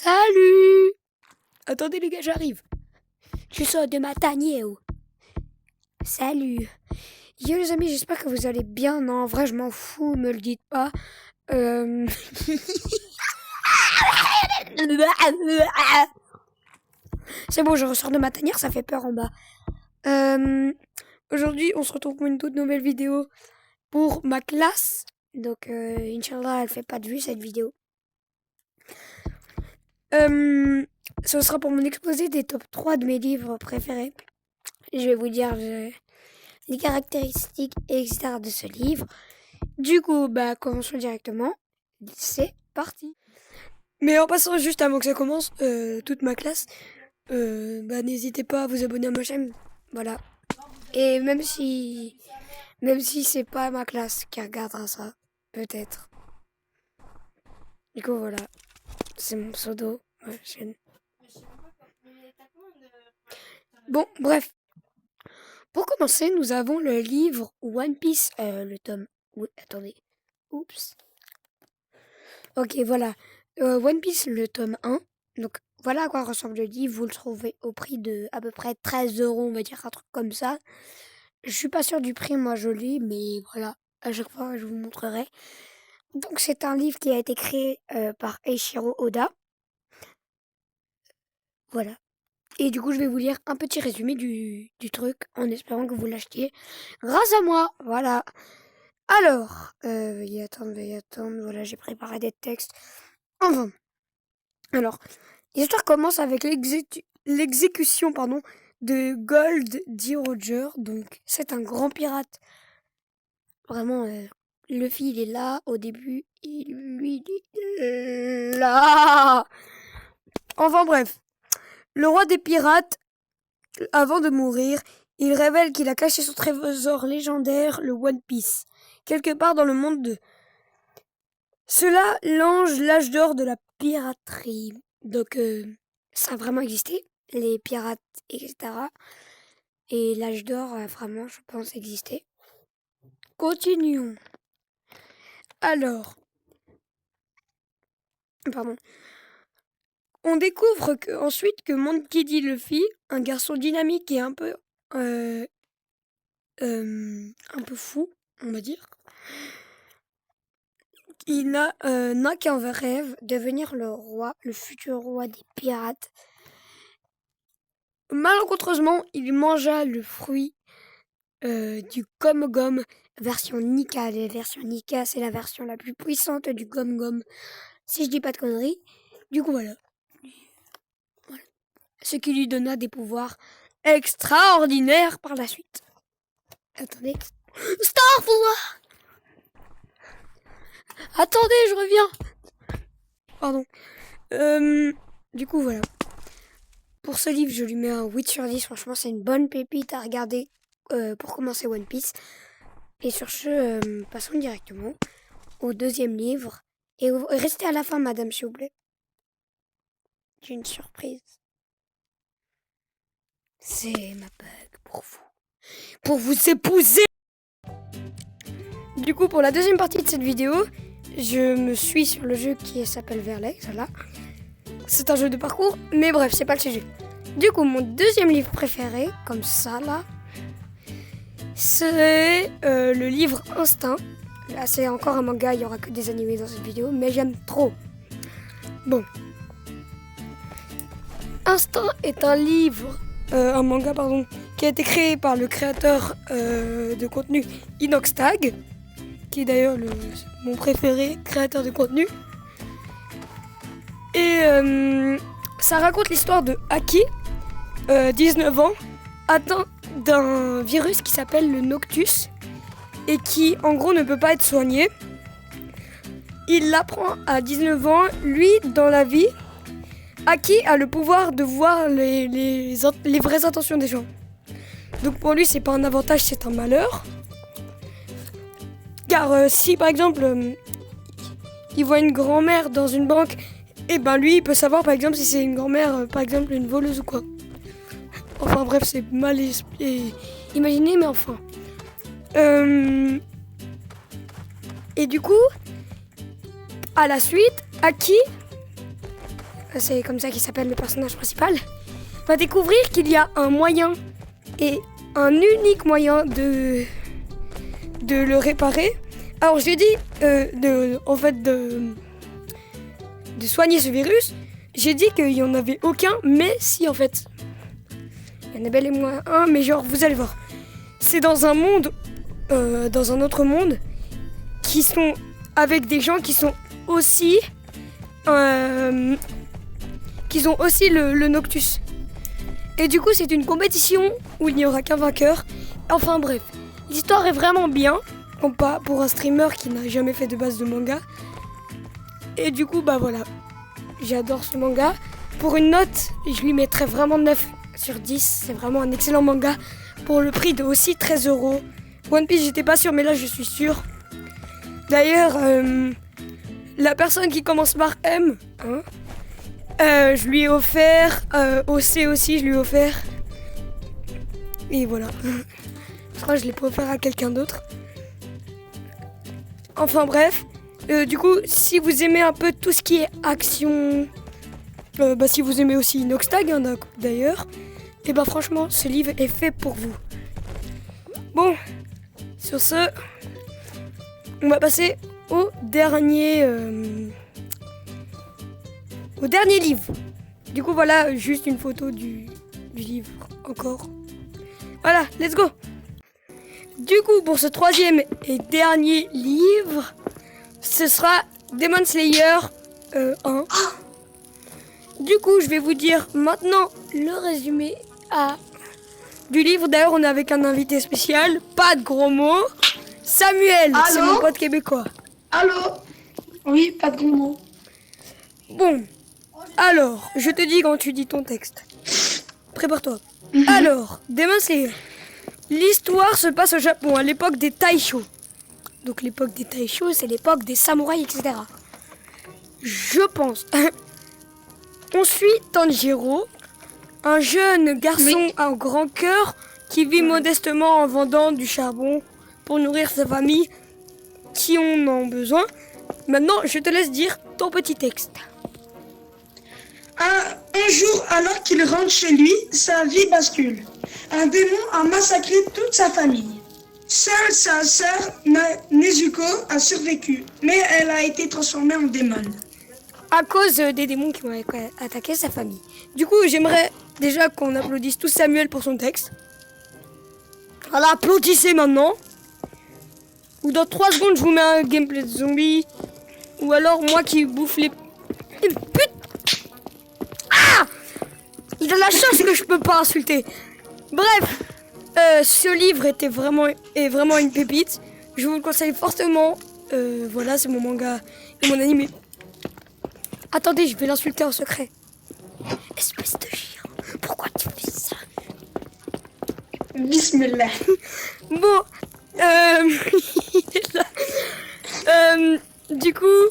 Salut! Attendez les gars, j'arrive. Je sors de ma tanière. Salut. Yo les amis, j'espère que vous allez bien. Non, en vrai, je m'en fous, me le dites pas. C'est bon, je ressors de ma tanière, ça fait peur en bas. Aujourd'hui, on se retrouve pour une toute nouvelle vidéo pour ma classe. Donc, Inch'Allah, elle fait pas de vue cette vidéo. Ce sera pour mon exposé des top 3 de mes livres préférés. Je vais vous dire les caractéristiques, etc. de ce livre. Du coup, commençons directement. C'est parti. Mais en passant, juste avant que ça commence, toute ma classe, n'hésitez pas à vous abonner à ma chaîne. Voilà. Et même si c'est pas ma classe qui regardera ça, peut-être. Du coup, voilà. C'est mon pseudo, ma chaîne. Bon, bref. Pour commencer, nous avons le livre One Piece, le tome... Oui, attendez. Oups. Ok, voilà. One Piece, le tome 1. Donc, voilà à quoi ressemble le livre. Vous le trouvez au prix de à peu près 13 €, on va dire un truc comme ça. Je suis pas sûre du prix, moi je lis, mais voilà. À chaque fois, je vous montrerai. Donc, c'est un livre qui a été créé par Eiichiro Oda. Voilà. Et du coup, je vais vous lire un petit résumé du truc, en espérant que vous l'achetiez grâce à moi. Voilà. Alors, veuillez attendre. Voilà, j'ai préparé des textes. Enfin. Alors, l'histoire commence avec l'exécution de Gold D. Roger. Donc, c'est un grand pirate. Vraiment, Luffy, il est là au début. Et lui, il est là. Enfin bref. Le roi des pirates, avant de mourir, il révèle qu'il a caché son trésor légendaire, le One Piece, quelque part dans le monde de... Cela longe l'âge d'or de la piraterie. Donc, ça a vraiment existé, les pirates, etc. Et l'âge d'or a vraiment, je pense, existé. Continuons. Alors, pardon. On découvre ensuite que Monkey D. Luffy, un garçon dynamique et un peu fou, on va dire, il n'a qu'un rêve, devenir le futur roi des pirates. Malencontreusement, il mangea le fruit du Gom-Gom version Nika. La version Nika, c'est la version la plus puissante du Gom-Gom, si je dis pas de conneries. Du coup, voilà. Ce qui lui donna des pouvoirs extraordinaires par la suite. Attendez. Starfall! Attendez, je reviens. Pardon. Du coup, voilà. Pour ce livre, je lui mets un 8 sur 10. Franchement, c'est une bonne pépite à regarder pour commencer One Piece. Et sur ce, passons directement au deuxième livre. Et restez à la fin, madame, s'il vous plaît. J'ai une surprise. C'est ma bague pour vous. Pour vous épouser. Du coup, pour la deuxième partie de cette vidéo, je me suis sur le jeu qui s'appelle Verlex, voilà. C'est un jeu de parcours, mais bref, c'est pas le sujet. Du coup, mon deuxième livre préféré, comme ça, là, c'est le livre Instinct. Là, c'est encore un manga, il n'y aura que des animés dans cette vidéo, mais j'aime trop. Bon. Instinct est un manga, qui a été créé par le créateur de contenu Inoxtag, qui est d'ailleurs mon préféré créateur de contenu. Et ça raconte l'histoire de Aki, 19 ans, atteint d'un virus qui s'appelle le Noctus et qui en gros ne peut pas être soigné. Il l'apprend à 19 ans. Lui, dans la vie, Aki a le pouvoir de voir les vraies intentions des gens. Donc pour lui, c'est pas un avantage, c'est un malheur. Car si par exemple il voit une grand-mère dans une banque, et lui il peut savoir par exemple si c'est une grand-mère, par exemple une voleuse ou quoi. Enfin bref, c'est mal imaginé, mais enfin. Et du coup, à la suite, Aki c'est comme ça qu'il s'appelle le personnage principal, va découvrir qu'il y a un moyen et un unique moyen de le réparer. Alors j'ai dit de soigner ce virus. J'ai dit qu'il n'y en avait aucun, mais si en fait. Il y en a bel et moins un, mais genre vous allez voir. C'est dans un monde, dans un autre monde, qui sont avec des gens qui sont aussi, le Noctus. Et du coup c'est une compétition où il n'y aura qu'un vainqueur. Enfin bref, l'histoire est vraiment bien, pas pour un streamer qui n'a jamais fait de base de manga. Et du coup bah voilà, j'adore ce manga. Pour une note, je lui mettrais vraiment 9 sur 10. C'est vraiment un excellent manga. Pour le prix de aussi 13 €. One Piece, j'étais pas sûre, mais là je suis sûre. D'ailleurs, la personne qui commence par M, je lui ai offert. OC aussi, je lui ai offert. Et voilà. Je crois que je l'ai pas offert à quelqu'un d'autre. Enfin bref. Du coup, si vous aimez un peu tout ce qui est action, si vous aimez aussi Inoxtag, d'ailleurs, et franchement, ce livre est fait pour vous. Bon, sur ce, on va passer au dernier livre. Du coup, voilà, juste une photo du livre, encore. Voilà, let's go. Du coup, pour ce troisième et dernier livre, ce sera Demon Slayer 1. Du coup, je vais vous dire maintenant le résumé du livre. D'ailleurs, on est avec un invité spécial, pas de gros mots. Samuel, allô, c'est mon pote québécois. Allô? Oui, pas de gros mots. Bon, alors, je te dis quand tu dis ton texte. Prépare-toi. Alors, Demon Slayer. L'histoire se passe au Japon, à l'époque des Taisho. Donc l'époque des Taisho, c'est l'époque des samouraïs, etc. Je pense. On suit Tanjiro, un jeune garçon à grand cœur qui vit modestement en vendant du charbon pour nourrir sa famille qui en ont besoin. Maintenant, je te laisse dire ton petit texte. Un jour, alors qu'il rentre chez lui, sa vie bascule. Un démon a massacré toute sa famille. Seule sa sœur, Nezuko, a survécu, mais elle a été transformée en démon. À cause des démons qui ont attaqué sa famille. Du coup, j'aimerais déjà qu'on applaudisse tous Samuel pour son texte. Voilà, applaudissez maintenant. Ou dans 3 secondes, je vous mets un gameplay de zombies. Ou alors moi qui bouffe les... Ah! Il a la chance que je peux pas insulter. Bref, ce livre est vraiment une pépite. Je vous le conseille fortement. Voilà, c'est mon manga et mon animé. Attendez, je vais l'insulter en secret. Espèce de chien, pourquoi tu fais ça? Bismillah. Bon, il est là. Du coup,